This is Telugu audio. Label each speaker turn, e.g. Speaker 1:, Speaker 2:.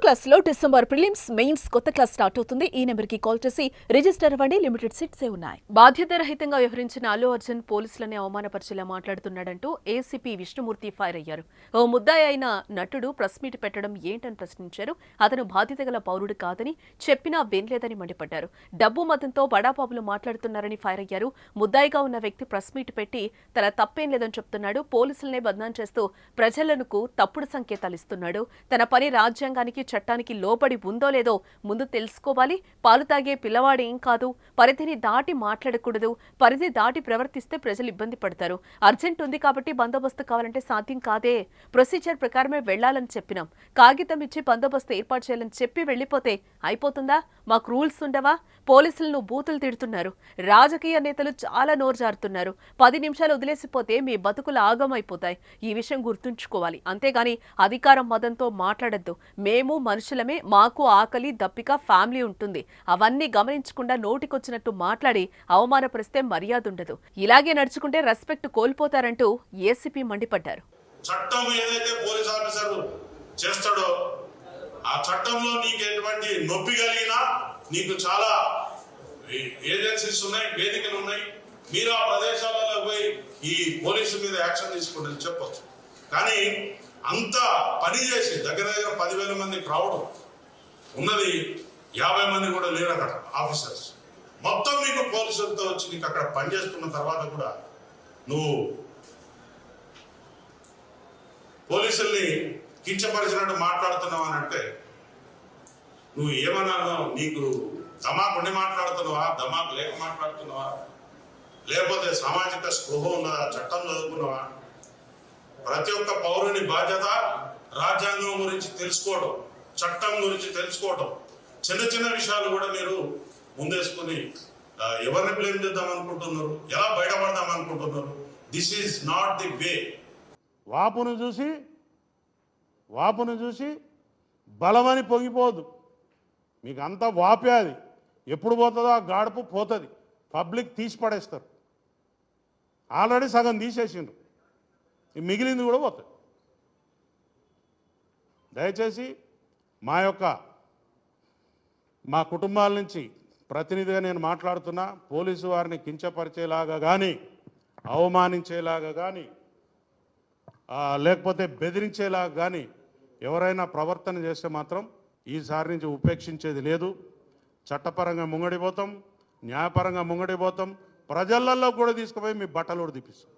Speaker 1: క్లాస్లో డిసెంబర్ ప్రిలిమ్స్ మెయిన్స్ కొత్త క్లాస్ స్టార్ట్ అవుతుంది. ఈ నెంబర్కి కాల్ చేసి రిజిస్టర్ అవ్వండి. లిమిటెడ్ సీట్సే ఉన్నాయి. బాధ్యతారహితంగా వ్యవహరించిన అల్లు అర్జున్ పోలీసులనే అవమానపరిచేలా మాట్లాడుతున్నాడంటూ ఏసీపీ విష్ణుమూర్తి ఫైర్ అయ్యారు. ఓ ముద్దాయి అయిన నటుడు ప్రెస్ మీట్ పెట్టడం ఏంటని ప్రశ్నించారు. అతను బాధ్యత గల పౌరుడు కాదని చెప్పినా వినలేదని మండిపడ్డారు. డబ్బు మతంతో బడాబాబులు మాట్లాడుతున్నారని ఫైర్ అయ్యారు. ముద్దాయిగా ఉన్న వ్యక్తి ప్రెస్ మీట్ పెట్టి తన తప్పేం లేదని చెప్తున్నాడు. పోలీసులనే బద్నాం చేస్తూ ప్రజలకు తప్పుడు సంకేతాలు ఇస్తున్నాడు. తన పని రాజ్యాంగానికి చట్టానికి లోబడి ఉందో లేదో ముందు తెలుసుకోవాలి. పాలు తాగే పిల్లవాడు ఏం కాదు. పరిధిని దాటి మాట్లాడకూడదు. పరిధి దాటి ప్రవర్తిస్తే ప్రజలు ఇబ్బంది పడతారు. అర్జెంట్ ఉంది కాబట్టి బందోబస్తు కావాలంటే సాధ్యం కాదే. ప్రొసీజర్ ప్రకారమే వెళ్లాలని చెప్పినాం. కాగితం ఇచ్చి బందోబస్తు ఏర్పాటు చేయాలని చెప్పి వెళ్లిపోతే అయిపోతుందా? మాకు రూల్స్ ఉండవా? పోలీసులను బూతులు తిడుతున్నారు. రాజకీయ నేతలు చాలా నోరు జారుతున్నారు. 10 నిమిషాలు వదిలేసిపోతే మీ బతుకులు ఆగమైపోతాయి. ఈ విషయం గుర్తుంచుకోవాలి. అంతేగాని అధికారం మదంతో మాట్లాడద్దు. మేము మనుషులమే. మాకు ఆకలి దప్పిక ఫ్యామిలీ ఉంటుంది. అవన్నీ గమనించకుండా నోటికొచ్చినట్టు మాట్లాడి అవమానపరిస్తే మర్యాద ఉండదు. ఇలాగే నడుచుకుంటే రెస్పెక్ట్ కోల్పోతారంటూ ఏసీపీ మండిపడ్డారు.
Speaker 2: చట్టం ఏదైతే పోలీస్ ఆఫీసర్ చేస్తాడో ఆ చట్టంలో నీకు ఎటువంటి నొప్పి కలిగినా నీకు చాలా ఏజెన్సీస్ ఉన్నాయి, వేదికలు ఉన్నాయి. మీరు ఆ ప్రదేశాలలో పోయి ఈ పోలీసు మీద యాక్షన్ తీసుకుంటారని చెప్పొచ్చు. కానీ అంత పని చేసి దగ్గర 10,000 మంది క్రౌడ్ ఉన్నది, 50 మంది కూడా లేరు అక్కడ ఆఫీసర్స్. మొత్తం నీకు పోలీసులతో వచ్చి నీకు అక్కడ పనిచేస్తున్న తర్వాత కూడా నువ్వు పోలీసుల్ని కించపరిచినట్టు మాట్లాడుతున్నావు అని అంటే నువ్వు ఏమన్నా నీకు దమాకు ఉండి మాట్లాడుతున్నావా, దమాకు లేక మాట్లాడుతున్నావా, లేకపోతే సామాజిక స్పృహ ఉన్నదా, చట్టం చదువుకున్నావా? ప్రతి ఒక్క పౌరుని బాధ్యత రాజ్యాంగం గురించి తెలుసుకోవడం, చట్టం గురించి తెలుసుకోవడం. చిన్న చిన్న విషయాలు కూడా మీరు ముందేసుకుని ఎవరిని బ్లేమ్ చేద్దాం అనుకుంటున్నారు, ఎలా బయటపడదాం అనుకుంటున్నారు? This is not the way.
Speaker 3: వాపును చూసి బలమని పొంగిపోదు. మీకు అంతా వాపే. అది ఎప్పుడు పోతుందో ఆ గాడుపు పోతుంది. పబ్లిక్ తీసి పడేస్తారు. ఆల్రెడీ సగం తీసేసిండ్రు, మిగిలింది కూడా పోతుంది. దయచేసి మా కుటుంబాల నుంచి ప్రతినిధిగా నేను మాట్లాడుతున్నా. పోలీసు వారిని కించపరిచేలాగా కానీ, అవమానించేలాగా కానీ, లేకపోతే బెదిరించేలాగా కానీ ఎవరైనా ప్రవర్తన చేస్తే మాత్రం ఈసారి నుంచి ఉపేక్షించేది లేదు. చట్టపరంగా ముంగడిపోతాం, న్యాయపరంగా ముంగడిపోతాం. ప్రజలలో కూడా తీసుకుపోయి మీ బట్టలు తీపిస్తాం.